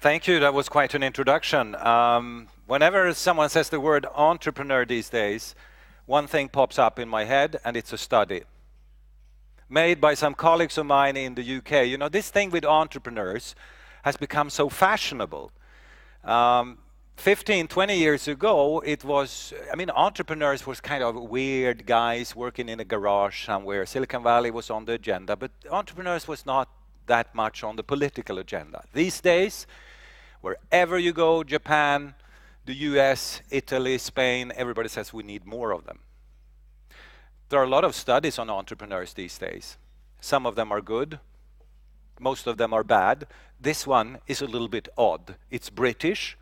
Thank you. That was quite an introduction. Whenever someone says the word entrepreneur these days, one thing pops up in my head, and it's a study made by some colleagues of mine in the UK. You know, this thing with entrepreneurs has become so fashionable. 15, 20 years ago, it was, I mean, entrepreneurs was kind of weird guys working in a garage somewhere. Silicon Valley was on the agenda, but entrepreneurs was not that much on the political agenda. These days, wherever you go, Japan, the US, Italy, Spain, everybody says we need more of them. There are a lot of studies on entrepreneurs these days. Some of them are good, most of them are bad. This one is a little bit odd. It's British,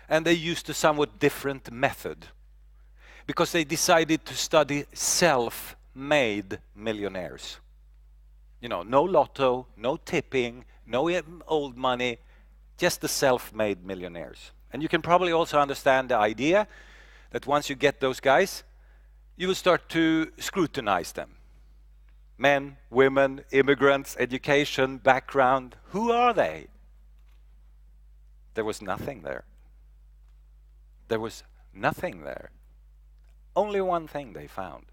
and they used a somewhat different method because they decided to study self-made millionaires. You know, no lotto, no tipping, no old money, just the self-made millionaires. And you can probably also understand the idea that once you get those guys, you will start to scrutinize them. Men, women, immigrants, education, background, who are they? There was nothing there. There was nothing there. Only one thing they found.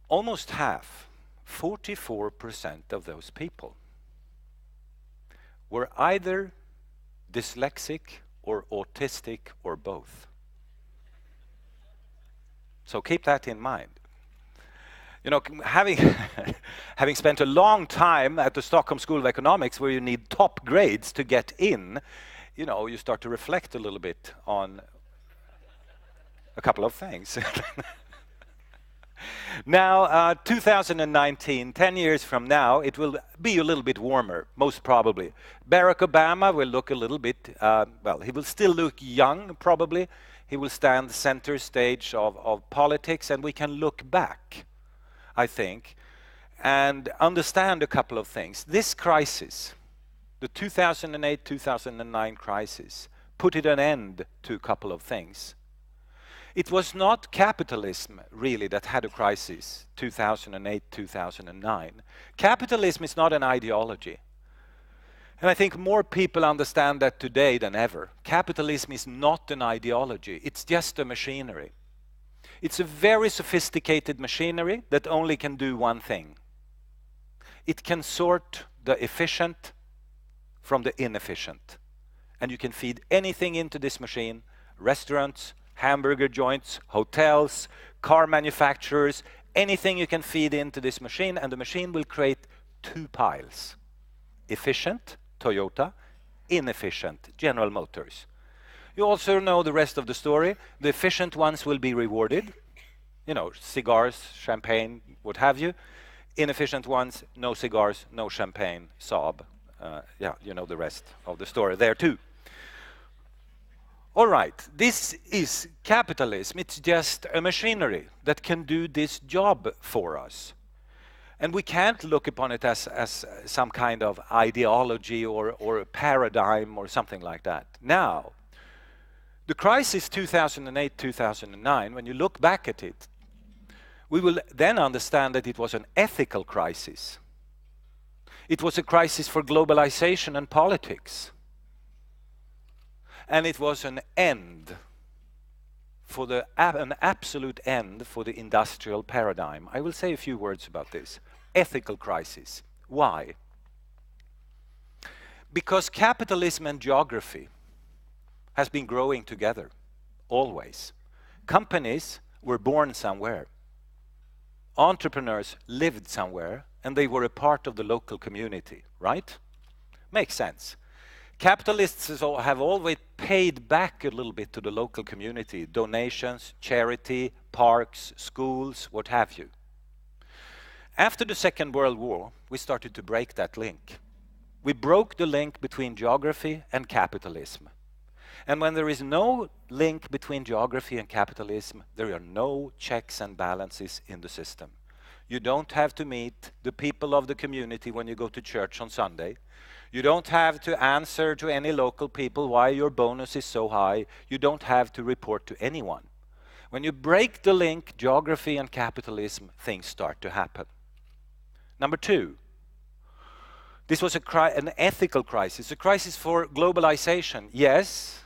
Almost half, 44% of those people were either dyslexic or autistic or both. So keep that in mind. You know, having spent a long time at the Stockholm School of Economics where you need top grades to get in, you know, you start to reflect a little bit on a couple of things. Now, 2019, 10 years from now, it will be a little bit warmer, most probably. Barack Obama will look a little bit, well, he will still look young, probably. He will stand center stage of politics, and we can look back, I think, and understand a couple of things. This crisis, the 2008-2009 crisis, put an end to a couple of things. It was not capitalism, really, that had a crisis, 2008-2009. Capitalism is not an ideology. And I think more people understand that today than ever. Capitalism is not an ideology, it's just a machinery. It's a very sophisticated machinery that only can do one thing. It can sort the efficient from the inefficient. And you can feed anything into this machine, restaurants, hamburger joints, hotels, car manufacturers, anything you can feed into this machine, and the machine will create two piles. Efficient, Toyota, inefficient, General Motors. You also know the rest of the story. The efficient ones will be rewarded. You know, cigars, champagne, what have you. Inefficient ones, no cigars, no champagne, Saab. Yeah, you know the rest of the story there too. All right, this is capitalism. It's just a machinery that can do this job for us. And we can't look upon it as some kind of ideology or a paradigm or something like that. Now, the crisis 2008-2009, when you look back at it, we will then understand that it was an ethical crisis. It was a crisis for globalization and politics. And it was an end for an absolute end for the industrial paradigm. I will say a few words about this. Ethical crisis. Why? Because capitalism and geography has been growing together, always. Companies were born somewhere. Entrepreneurs lived somewhere, and they were a part of the local community, right? Makes sense. Capitalists have always paid back a little bit to the local community, donations, charity, parks, schools, what have you. After the Second World War, we started to break that link. We broke the link between geography and capitalism. And when there is no link between geography and capitalism, there are no checks and balances in the system. You don't have to meet the people of the community when you go to church on Sunday. You don't have to answer to any local people why your bonus is so high. You don't have to report to anyone. When you break the link, geography and capitalism, things start to happen. Number two, This was an ethical crisis, a crisis for globalization. Yes,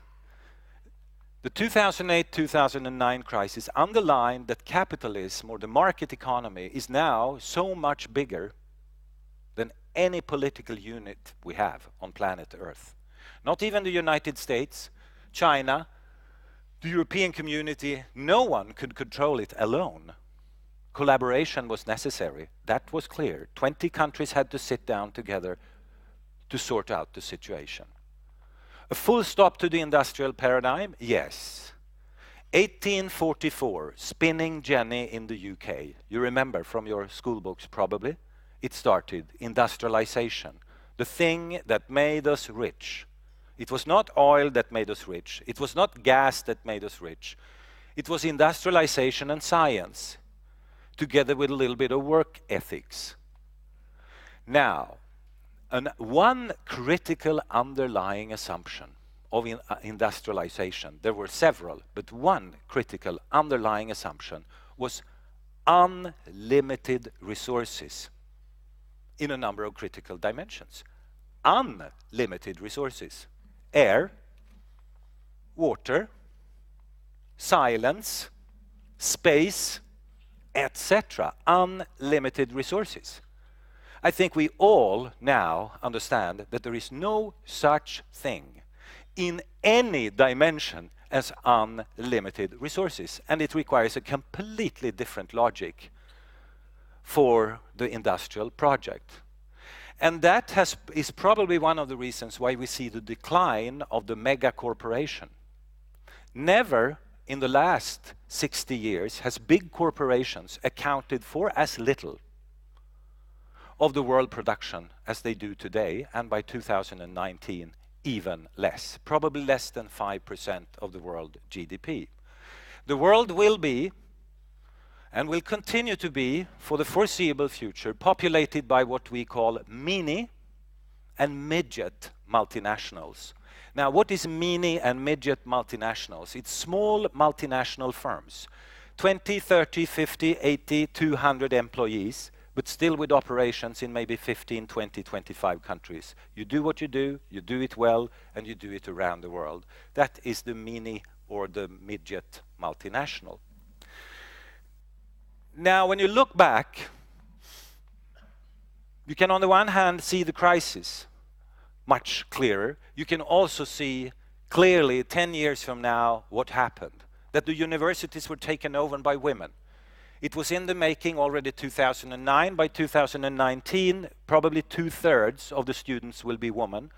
the 2008-2009 crisis underlined that capitalism, or the market economy, is now so much bigger than any political unit we have on planet Earth. Not even the United States, China, the European community, no one could control it alone. Collaboration was necessary. That was clear. 20 countries had to sit down together to sort out the situation. A full stop to the industrial paradigm? Yes. 1844, spinning jenny in the UK. You remember from your school books probably. It started, industrialization, the thing that made us rich. It was not oil that made us rich. It was not gas that made us rich. It was industrialization and science, together with a little bit of work ethics. Now, one critical underlying assumption of industrialization, there were several, but one critical underlying assumption was unlimited resources in a number of critical dimensions. Unlimited resources. Air, water, silence, space, etc. Unlimited resources. I think we all now understand that there is no such thing in any dimension as unlimited resources, and it requires a completely different logic for the industrial project. And that is probably one of the reasons why we see the decline of the mega corporation. Never in the last 60 years has big corporations accounted for as little of the world production as they do today, and by 2019 even less, probably less than 5% of the world GDP. The world will be, and will continue to be, for the foreseeable future, populated by what we call mini and midget multinationals. Now, what is mini and midget multinationals? It's small multinational firms, 20, 30, 50, 80, 200 employees, but still with operations in maybe 15, 20, 25 countries. You do what you do it well, and you do it around the world. That is the mini or the midget multinational. Now, when you look back, you can on the one hand see the crisis much clearer. You can also see clearly 10 years from now what happened, that the universities were taken over by women. It was in the making already 2009. By 2019, probably 2/3 of the students will be women,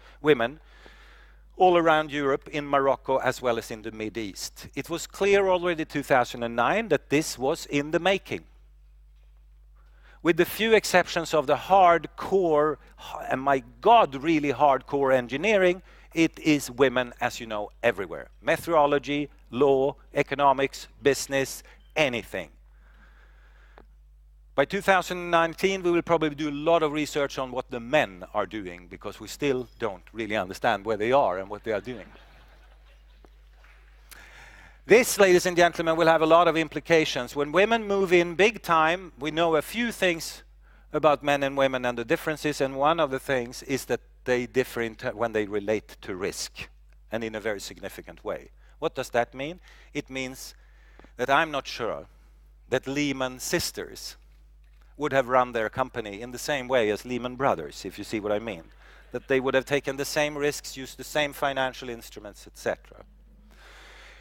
all around Europe, in Morocco, as well as in the Middle East. It was clear already 2009 that this was in the making. With the few exceptions of the hardcore, and my God, really hardcore engineering, it is women, as you know, everywhere. Meteorology, law, economics, business, anything. By 2019, we will probably do a lot of research on what the men are doing, because we still don't really understand where they are and what they are doing. This, ladies and gentlemen, will have a lot of implications. When women move in big time, we know a few things about men and women and the differences, and one of the things is that they differ when they relate to risk, and in a very significant way. What does that mean? It means that I'm not sure that Lehman Sisters would have run their company in the same way as Lehman Brothers, if you see what I mean. That they would have taken the same risks, used the same financial instruments, etc.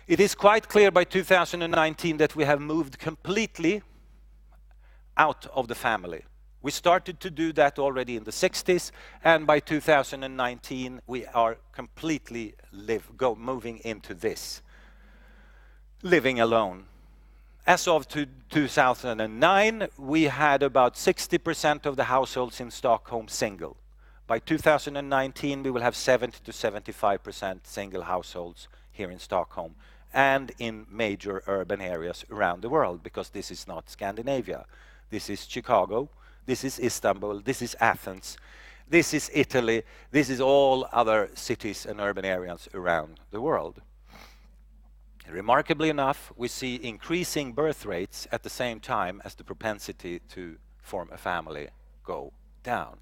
It is quite clear by 2019 that we have moved completely out of the family. We started to do that already in the 60s, and by 2019 we are completely moving into this, living alone. As of 2009, we had about 60% of the households in Stockholm single. By 2019, we will have 70 to 75% single households here in Stockholm and in major urban areas around the world, because this is not Scandinavia. This is Chicago, this is Istanbul, this is Athens, this is Italy, this is all other cities and urban areas around the world. Remarkably enough, we see increasing birth rates at the same time as the propensity to form a family go down.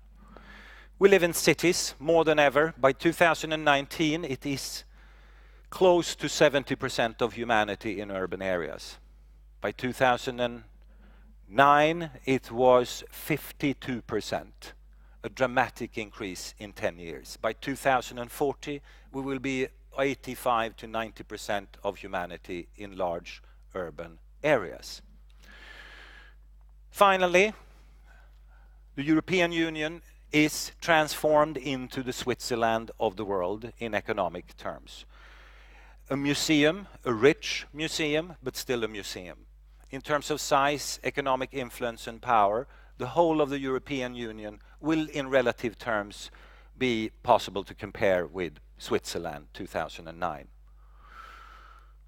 We live in cities more than ever. By 2019, it is close to 70% of humanity in urban areas. By 2009, it was 52%, a dramatic increase in 10 years. By 2040, we will be 85 to 90% of humanity in large urban areas. Finally, the European Union is transformed into the Switzerland of the world in economic terms. A museum, a rich museum, but still a museum. In terms of size, economic influence and power, the whole of the European Union will in relative terms be possible to compare with Switzerland 2009.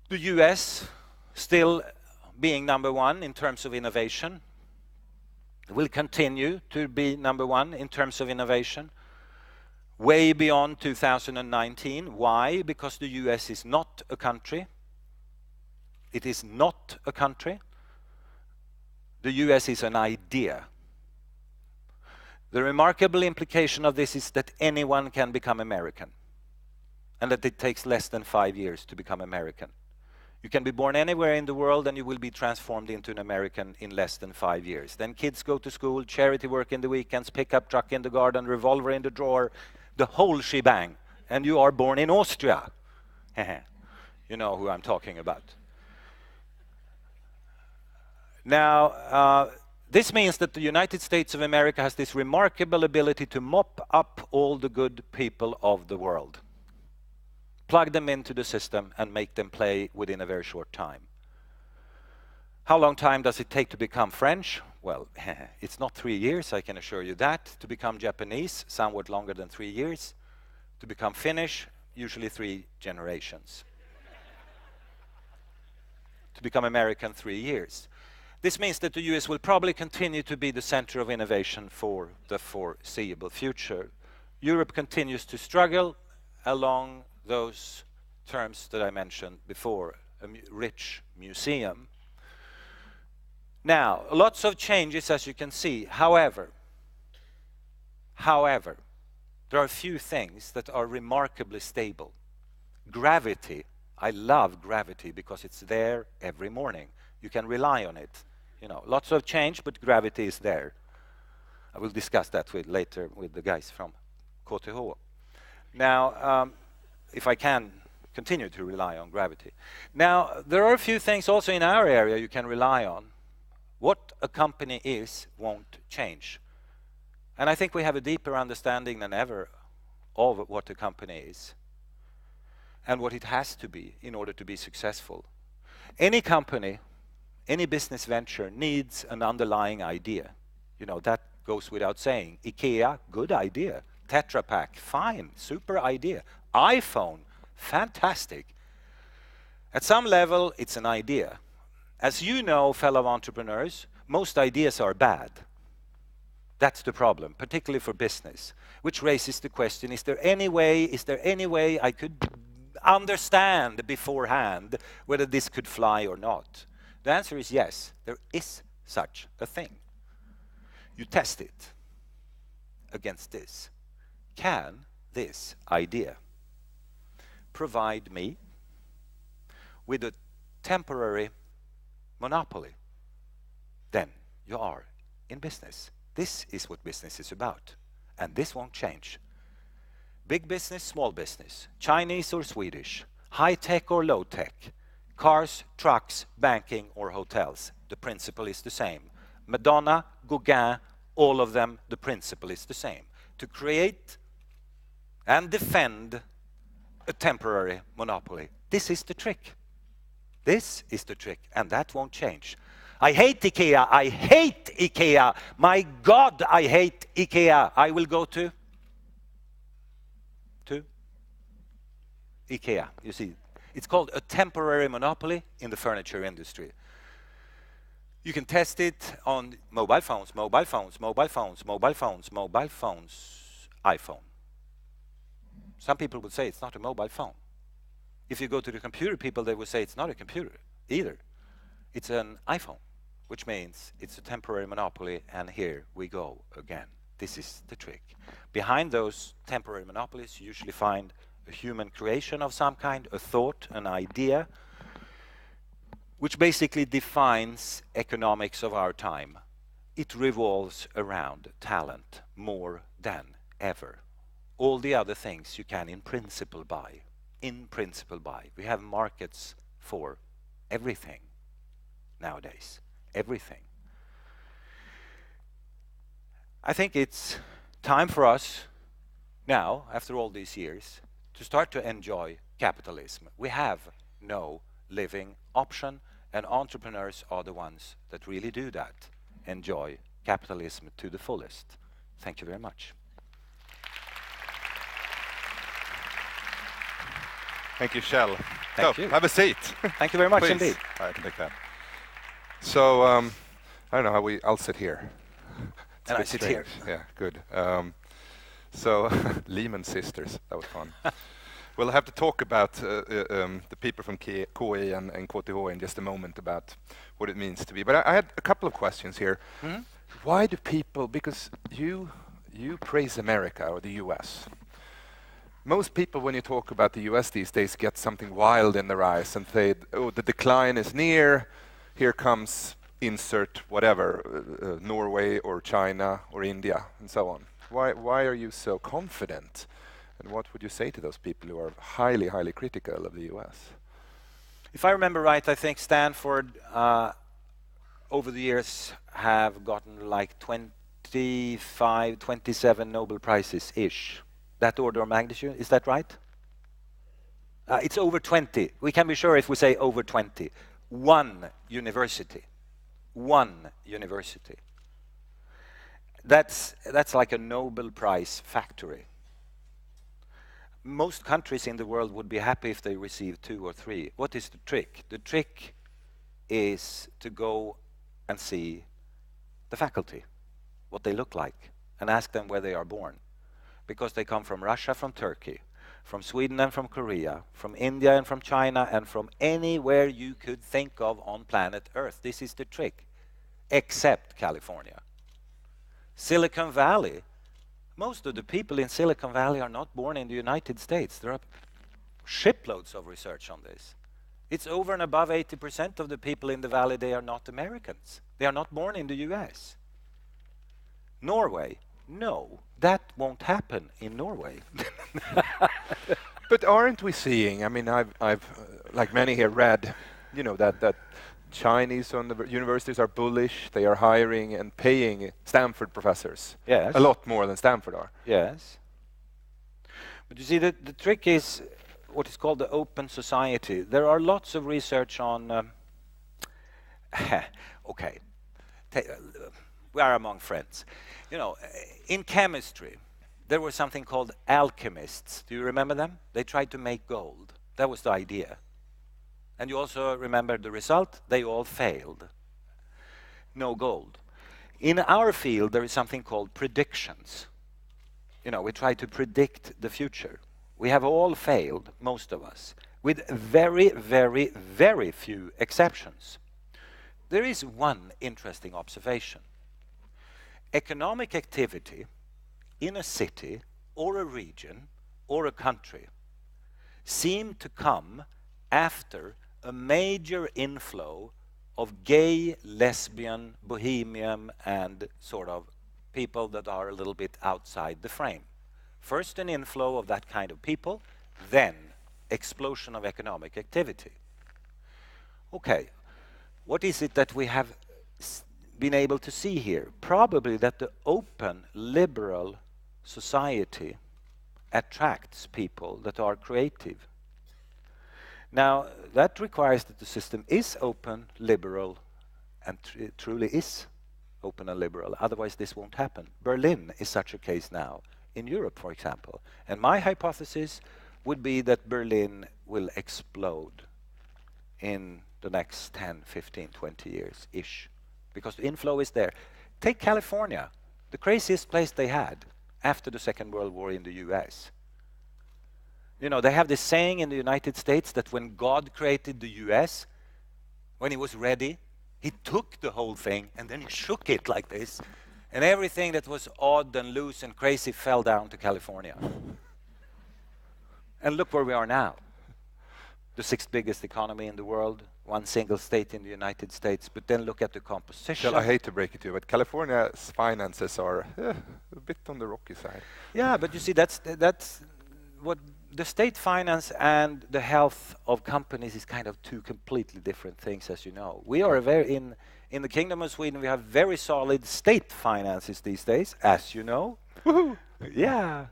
The US, still being number one in terms of innovation, will continue to be number one in terms of innovation, way beyond 2019. Why? Because the US is not a country. It is not a country. The US is an idea. The remarkable implication of this is that anyone can become American, and that it takes less than 5 years to become American. You can be born anywhere in the world and you will be transformed into an American in less than 5 years. Then kids go to school, charity work in the weekends, pickup truck in the garden, revolver in the drawer, the whole shebang, and you are born in Austria. You know who I'm talking about. Now, this means that the United States of America has this remarkable ability to mop up all the good people of the world, plug them into the system and make them play within a very short time. How long time does it take to become French? Well, it's not 3 years, I can assure you that. To become Japanese, somewhat longer than 3 years. To become Finnish, usually 3 generations. To become American, 3 years. This means that the US will probably continue to be the center of innovation for the foreseeable future. Europe continues to struggle along those terms that I mentioned before, a rich museum. Now, lots of changes, as you can see. However, there are a few things that are remarkably stable. Gravity. I love gravity because it's there every morning. You can rely on it. You know, lots of change, but gravity is there. I will discuss that later with the guys from KTH. Now, if I can continue to rely on gravity. Now, there are a few things also in our area you can rely on. What a company is won't change. And I think we have a deeper understanding than ever of what a company is and what it has to be in order to be successful. Any company, any business venture needs an underlying idea. You know, that goes without saying. IKEA, good idea. Tetra Pak, fine, super idea. iPhone, fantastic. At some level, it's an idea. As you know, fellow entrepreneurs, most ideas are bad. That's the problem, particularly for business, which raises the question, is there any way I could understand beforehand whether this could fly or not? The answer is yes, there is such a thing. You test it against this. Can this idea provide me with a temporary monopoly? Then you are in business. This is what business is about, and this won't change. Big business, small business, Chinese or Swedish, high tech or low tech, cars, trucks, banking or hotels. The principle is the same. Madonna, Gauguin, all of them, the principle is the same. To create and defend a temporary monopoly. This is the trick. This is the trick, and that won't change. I hate IKEA. I hate IKEA. My God, I hate IKEA. I will go to IKEA. You see, it's called a temporary monopoly in the furniture industry. You can test it on mobile phones, mobile phones, mobile phones, mobile phones, mobile phones, iPhone. Some people would say it's not a mobile phone. If you go to the computer people, they will say it's not a computer either. It's an iPhone, which means it's a temporary monopoly, and here we go again. This is the trick. Behind those temporary monopolies, you usually find a human creation of some kind, a thought, an idea, which basically defines economics of our time. It revolves around talent more than ever. All the other things you can in principle buy. In principle buy. We have markets for everything nowadays. Everything. I think it's time for us now, after all these years, to start to enjoy capitalism. We have no living option, and entrepreneurs are the ones that really do that. Enjoy capitalism to the fullest. Thank you very much. Thank you, Kjell. Thank you. Have a seat. Thank you very much Please. indeed. I can take that. So, I don't know how I'll sit here. And I sit here. Yeah, good. So, Lehman Sisters, that was fun. We'll have to talk about the people from KI and KTH in just a moment about what it means to be. But I had a couple of questions here. Mm-hmm. Why do people, because you praise America or the US. Most people, when you talk about the US these days, get something wild in their eyes and say, oh, the decline is near, here comes insert whatever, Norway or China or India and so on. Why are you so confident? And what would you say to those people who are highly, highly critical of the US? If I remember right, I think Stanford over the years have gotten like 25, 27 Nobel Prizes-ish. That order of magnitude, is that right? It's over 20. We can be sure if we say over 20. One university. One university. That's like a Nobel Prize factory. Most countries in the world would be happy if they receive 2 or 3. What is the trick? The trick is to go and see the faculty, what they look like, and ask them where they are born. Because they come from Russia, from Turkey, from Sweden and from Korea, from India and from China, and from anywhere you could think of on planet Earth. This is the trick, except California. Silicon Valley, most of the people in Silicon Valley are not born in the United States. There are shiploads of research on this. It's over and above 80% of the people in the valley, they are not Americans. They are not born in the US. Norway, no, that won't happen in Norway. But aren't we seeing, I mean, I've like many here read, you know, that Chinese universities are bullish, they are hiring and paying Stanford professors. Yes. A lot more than Stanford are. Yes. But you see, the trick is what is called the open society. There are lots of research on, okay, we are among friends. You know, in chemistry, there was something called alchemists. Do you remember them? They tried to make gold. That was the idea. And you also remember the result? They all failed. No gold. In our field, there is something called predictions. You know, we try to predict the future. We have all failed, most of us, with very, very, very few exceptions. There is one interesting observation. Economic activity in a city or a region or a country seem to come after a major inflow of gay, lesbian, bohemian, and sort of people that are a little bit outside the frame. First an inflow of that kind of people, then explosion of economic activity. Okay, what is it that we have been able to see here? Probably that the open, liberal society attracts people that are creative. Now, that requires that the system is open, liberal, and truly is open and liberal. Otherwise, this won't happen. Berlin is such a case now, in Europe, for example. And my hypothesis would be that Berlin will explode in the next 10, 15, 20 years-ish. Because the inflow is there. Take California, the craziest place they had after the Second World War in the US. You know, they have this saying in the United States that when God created the US, when he was ready, he took the whole thing and then he shook it like this. And everything that was odd and loose and crazy fell down to California. And look where we are now. The sixth biggest economy in the world, one single state in the United States, but then look at the composition. Kjell, I hate to break it to you, but California's finances are a bit on the rocky side. Yeah, but you see, that's what the state finance and the health of companies is kind of two completely different things, as you know. We are in the Kingdom of Sweden, we have very solid state finances these days, as you know. Woohoo! Yeah.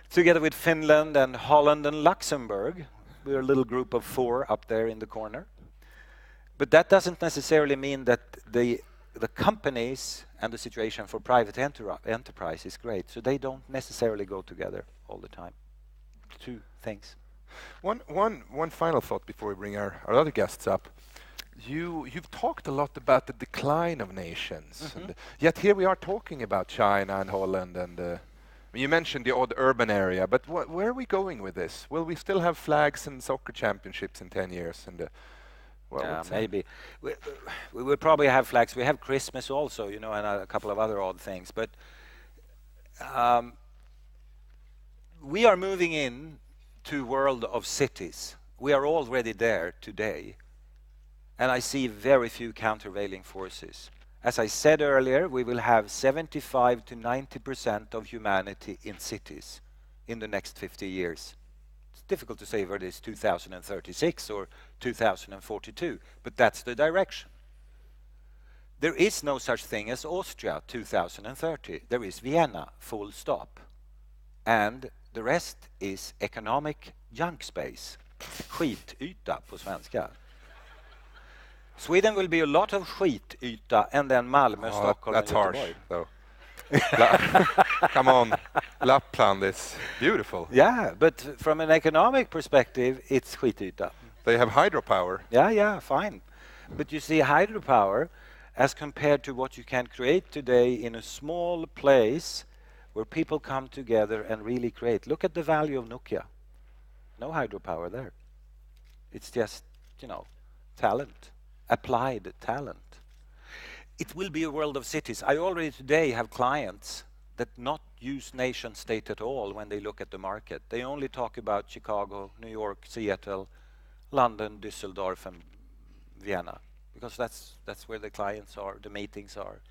Together with Finland and Holland and Luxembourg. We're a little group of 4 up there in the corner. But that doesn't necessarily mean that the companies and the situation for private enterprise is great. So they don't necessarily go together all the time. Two things. One final thought before we bring our other guests up. You've talked a lot about the decline of nations, and yet here we are talking about China and Holland, and you mentioned the odd urban area, but where are we going with this? Will we still have flags and soccer championships in 10 years? And yeah, maybe. We will probably have flags. We have Christmas also, you know, and a couple of other odd things. But we are moving in to a world of cities. We are already there today. And I see very few countervailing forces. As I said earlier, we will have 75 to 90% of humanity in cities in the next 50 years. It's difficult to say whether it's 2036 or 2042, but that's the direction. There is no such thing as Austria 2030. There is Vienna, full stop. And the rest is economic junk space. Skityta på svenska. Sweden will be a lot of skityta, and then Malmö, Stockholm, that's and Göteborg. harsh, though. Come on, Lapland is beautiful. Yeah, but from an economic perspective, it's skityta. They have hydropower. Yeah, fine. But you see, hydropower, as compared to what you can create today in a small place where people come together and really create. Look at the value of Nokia. No hydropower there. It's just, you know, talent. Applied talent. It will be a world of cities. I already today have clients that not use nation state at all when they look at the market. They only talk about Chicago, New York, Seattle, London, Düsseldorf, and Vienna, because that's where the clients are, the meetings are.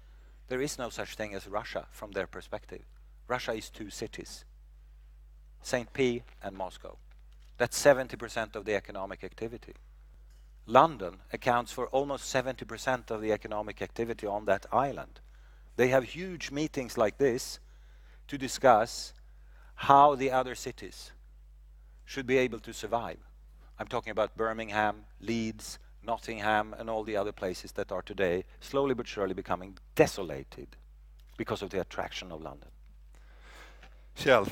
There is no such thing as Russia from their perspective. Russia is 2 cities, St. P and Moscow. That's 70% of the economic activity. London accounts for almost 70% of the economic activity on that island. They have huge meetings like this to discuss how the other cities should be able to survive. I'm talking about Birmingham, Leeds, Nottingham, and all the other places that are today slowly but surely becoming desolated because of the attraction of London. Kjell,